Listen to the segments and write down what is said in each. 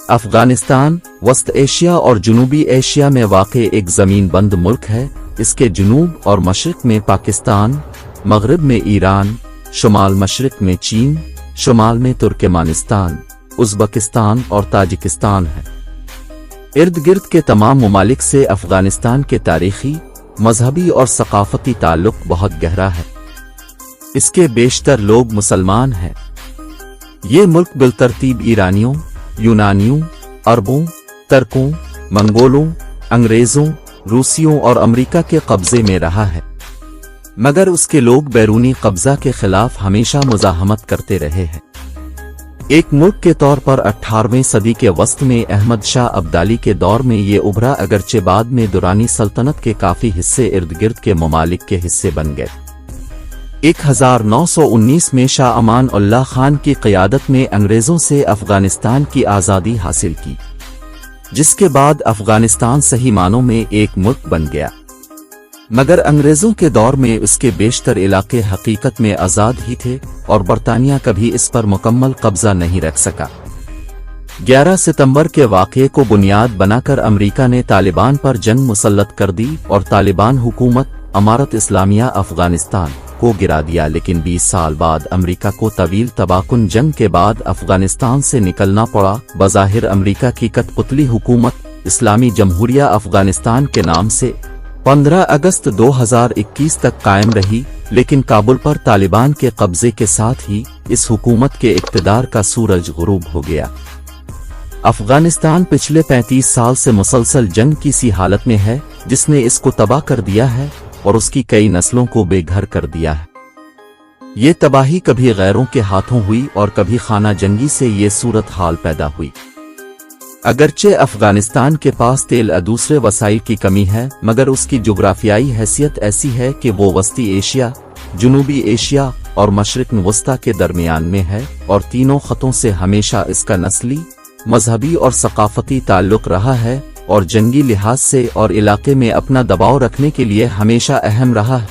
अफगानिस्तान वस्त एशिया और जनूबी एशिया में वाक़े एक ज़मीन बंद मुल्क है। इसके जनूब और मशरिक़ में पाकिस्तान, मगरिब में ईरान, शुमाल मशरिक़ में चीन, शुमाल में तुर्कमेनिस्तान, उज़्बेकिस्तान और ताजिकिस्तान है। इर्द गिर्द के तमाम ममालिक से अफगानिस्तान के तारीख़ी, मजहबी और सकाफ़ती ताल्लुक़ बहुत गहरा है। इसके बेशतर लोग मुसलमान हैं। ये मुल्क बिलतरतीब ईरानियों, यूनानियों, अरबों, तुर्कों, मंगोलों, अंग्रेज़ों, रूसियों और अमरीका के कब्ज़े में रहा है, मगर उसके लोग बैरूनी कब्ज़ा के ख़िलाफ़ हमेशा मुज़ाहमत करते रहे हैं। एक मुल्क के तौर पर 18वीं सदी के वस्त में अहमद शाह अब्दाली के दौर में ये उभरा, अगरचे बाद में दुरानी सल्तनत के काफ़ी हिस्से इर्द गिर्द के ममालिक के हिस्से बन गए। 1919 में शाह अमान उल्लाह खान की क़यादत में अंग्रेज़ों से अफ़गानिस्तान की आज़ादी हासिल की, जिसके बाद अफ़गानिस्तान सही मानों में एक मुल्क बन गया। मगर अंग्रेज़ों के दौर में उसके बेशतर इलाके हकीकत में आज़ाद ही थे और बरतानिया कभी इस पर मुकम्मल कब्ज़ा नहीं रख सका। 11 सितंबर के वाक़ये को बुनियाद बनाकर अमरीका ने तालिबान पर जंग मुसल्लत कर दी और तालिबान हुकूमत अमारत इस्लामिया अफ़गानिस्तान को गिरा दिया। लेकिन 20 साल बाद अमरीका को तवील तबाकुन जंग के बाद अफ़गानिस्तान से निकलना पड़ा। बज़ाहिर अमरीका की कठपुतली हुकूमत इस्लामी जमहूरिया अफ़गानिस्तान के नाम से 15 अगस्त 2021 तक कायम रही, लेकिन काबुल पर तालिबान के कब्जे के साथ ही इस हुकूमत के इक़्तिदार का सूरज गुरूब हो गया। अफ़गानिस्तान पिछले 35 साल से मुसलसल जंग की सी हालत में है, जिसने इसको तबाह कर दिया है और उसकी कई नस्लों को बेघर कर दिया है। ये तबाही कभी गैरों के हाथों हुई और कभी खाना जंगी से ये सूरत हाल पैदा हुई। अगरचे अफ़गानिस्तान के पास तेल और दूसरे वसाइल की कमी है, मगर उसकी जुग्राफियाई हैसियत ऐसी है कि वो वस्ती एशिया, जनूबी एशिया और मशरिक़ वस्ता के दरमियान में है और तीनों ख़तों से हमेशा इसका नस्ली, मजहबी और सकाफ़ती ताल्लुक़ रहा है और जंगी लिहाज से और इलाके में अपना दबाव रखने के लिए हमेशा अहम रहा है।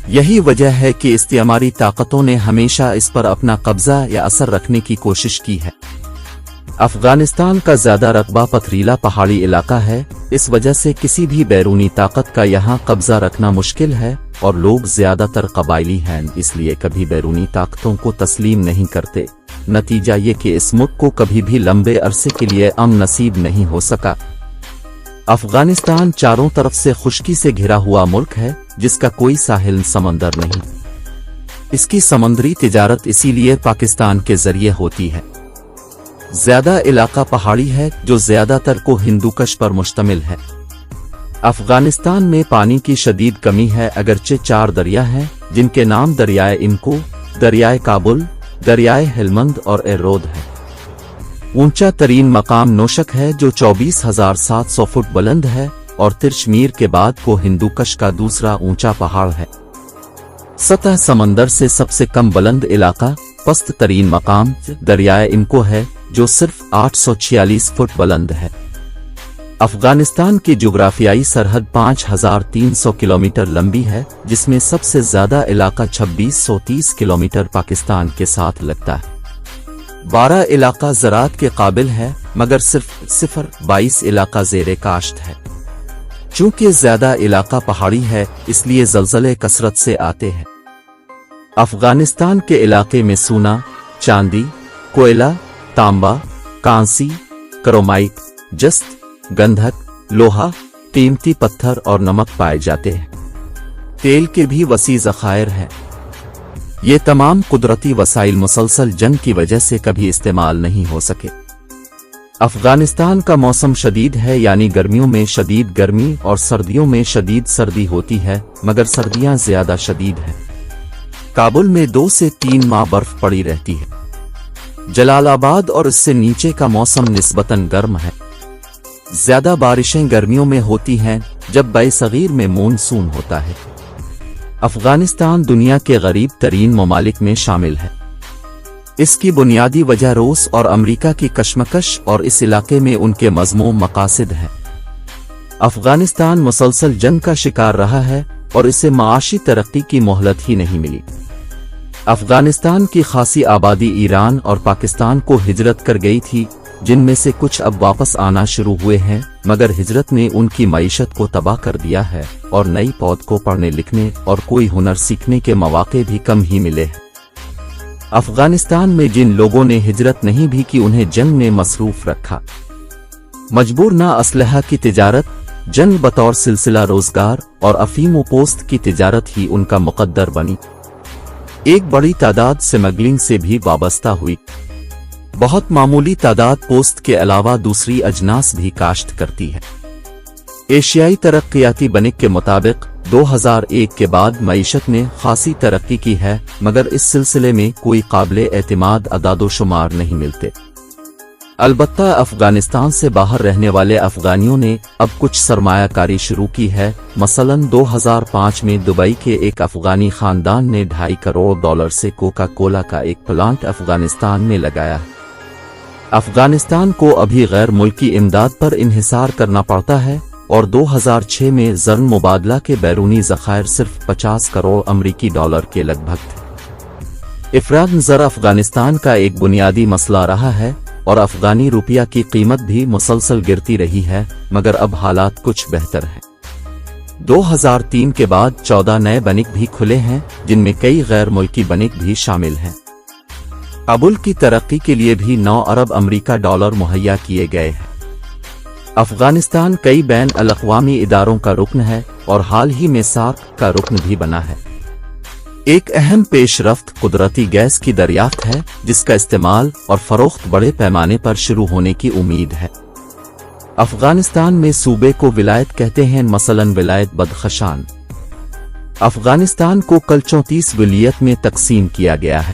यही वजह है कि इस्तिमारी ताकतों ने हमेशा इस पर अपना कब्ज़ा या असर रखने की कोशिश की है। अफ़गानिस्तान का ज़्यादा रकबा पथरीला पहाड़ी इलाका है, इस वजह से किसी भी बैरूनी ताकत का यहाँ कब्ज़ा रखना मुश्किल है और लोग ज़्यादातर कबायली हैं, इसलिए कभी बैरूनी ताकतों को तस्लीम नहीं करते। नतीजा ये कि इस मुल्क को कभी भी लंबे अरसे के लिए अमन नसीब नहीं हो सका। अफ़गानिस्तान चारों तरफ से खुश्की से घिरा हुआ मुल्क है, जिसका कोई साहिल समंदर नहीं। इसकी समुद्री तिजारत इसीलिए पाकिस्तान के जरिए होती है। ज्यादा इलाका पहाड़ी है, जो ज्यादातर को हिंदुकुश पर मुश्तमिल है। अफ़गानिस्तान में पानी की शदीद कमी है, अगरचे 4 दरिया हैं, जिनके नाम दरियाए इनको, दरियाए काबुल, दरियाए हेलमंद और एरोद है। ऊंचा तरीन मकाम नोशक है, जो 24,700 फुट बुलंद है और तिरशमीर के बाद को हिंदुकुश का दूसरा ऊंचा पहाड़ है। सतह समंदर से सबसे कम बुलंद इलाका पस्त तरीन मकाम दरियाए इनको है, जो सिर्फ 846 फुट बुलंद है। अफ़गानिस्तान की जुग्राफियाई सरहद 5,300 किलोमीटर लंबी है, जिसमें सबसे ज्यादा इलाका 2630 किलोमीटर पाकिस्तान के साथ लगता है। 12 इलाका ज़राअत के काबिल है, मगर सिर्फ 0.22 इलाका ज़ेरे काश्त है। चूंकि ज्यादा इलाका पहाड़ी है, इसलिए ज़लज़ले कसरत से आते हैं। अफ़गानिस्तान के इलाके में सोना, चांदी, कोयला, तांबा, कांसी, क्रोमाइट, जस्त, गंधक, लोहा, कीमती पत्थर और नमक पाए जाते हैं। तेल के भी वसी ज़खायर हैं। ये तमाम कुदरती वसाइल मुसलसल जंग की वजह से कभी इस्तेमाल नहीं हो सके। अफ़गानिस्तान का मौसम शदीद है, यानी गर्मियों में शदीद गर्मी और सर्दियों में शदीद सर्दी होती है, मगर सर्दियां ज्यादा शदीद हैं। काबुल में 2 से 3 माह बर्फ पड़ी रहती है। जलालाबाद और इससे नीचे का मौसम निस्बतन गर्म है। ज्यादा बारिशें गर्मियों में होती हैं, जब बरसगीर में मानसून होता है। अफ़गानिस्तान दुनिया के गरीब तरीन ममालिक में शामिल है। इसकी बुनियादी वजह रूस और अमरीका की कशमकश और इस इलाके में उनके मज़मूम मकासिद हैं। افغانستان مسلسل جنگ کا شکار رہا ہے اور اسے معاشی ترقی کی مہلت ہی نہیں ملی۔ افغانستان کی خاصی آبادی ایران اور پاکستان کو ہجرت کر گئی تھی، جن میں سے کچھ اب واپس آنا شروع ہوئے ہیں، مگر ہجرت نے ان کی معیشت کو تباہ کر دیا ہے اور نئی پود کو پڑھنے لکھنے اور کوئی ہنر سیکھنے کے مواقع بھی کم ہی ملے ہیں۔ افغانستان میں جن لوگوں نے ہجرت نہیں بھی کی انہیں جنگ نے مصروف رکھا۔ مجبور نہ اسلحہ کی تجارت، جنگ بطور سلسلہ روزگار اور افیم و پوست کی تجارت ہی ان کا مقدر بنی۔ ایک بڑی تعداد سمگلنگ سے بھی وابستہ ہوئی۔ بہت معمولی تعداد پوست کے علاوہ دوسری اجناس بھی کاشت کرتی ہے۔ ایشیائی ترقیاتی بینک کے مطابق 2001 کے بعد معیشت نے خاصی ترقی کی ہے، مگر اس سلسلے میں کوئی قابل اعتماد اعداد و شمار نہیں ملتے۔ البتہ افغانستان سے باہر رہنے والے افغانیوں نے اب کچھ سرمایہ کاری شروع کی ہے۔ مثلاً 2005 میں دبئی کے ایک افغانی خاندان نے $2.5 کروڑ سے کوکا کولا کا ایک پلانٹ افغانستان میں لگایا ہے۔ افغانستان کو ابھی غیر ملکی امداد پر انحصار کرنا پڑتا ہے اور 2006 میں زر مبادلہ کے بیرونی ذخائر صرف $50 کروڑ امریکی ڈالر کے لگ بھگ تھے۔ افراط زر افغانستان کا ایک بنیادی مسئلہ رہا ہے اور افغانی روپیہ کی قیمت بھی مسلسل گرتی رہی ہے، مگر اب حالات کچھ بہتر ہیں۔ 2003 کے بعد 14 نئے بینک بھی کھلے ہیں، جن میں کئی غیر ملکی بینک بھی شامل ہیں۔ کابل کی ترقی کے لیے بھی 9 ارب امریکہ ڈالر مہیا کیے گئے ہیں۔ افغانستان کئی بین الاقوامی اداروں کا رکن ہے اور حال ہی میں سارک کا رکن بھی بنا ہے۔ ایک اہم پیش رفت قدرتی گیس کی دریافت ہے، جس کا استعمال اور فروخت بڑے پیمانے پر شروع ہونے کی امید ہے۔ افغانستان میں صوبے کو ولایت کہتے ہیں، مثلاً ولایت بدخشان۔ افغانستان کو کل 34 ولايات میں تقسیم کیا گیا ہے۔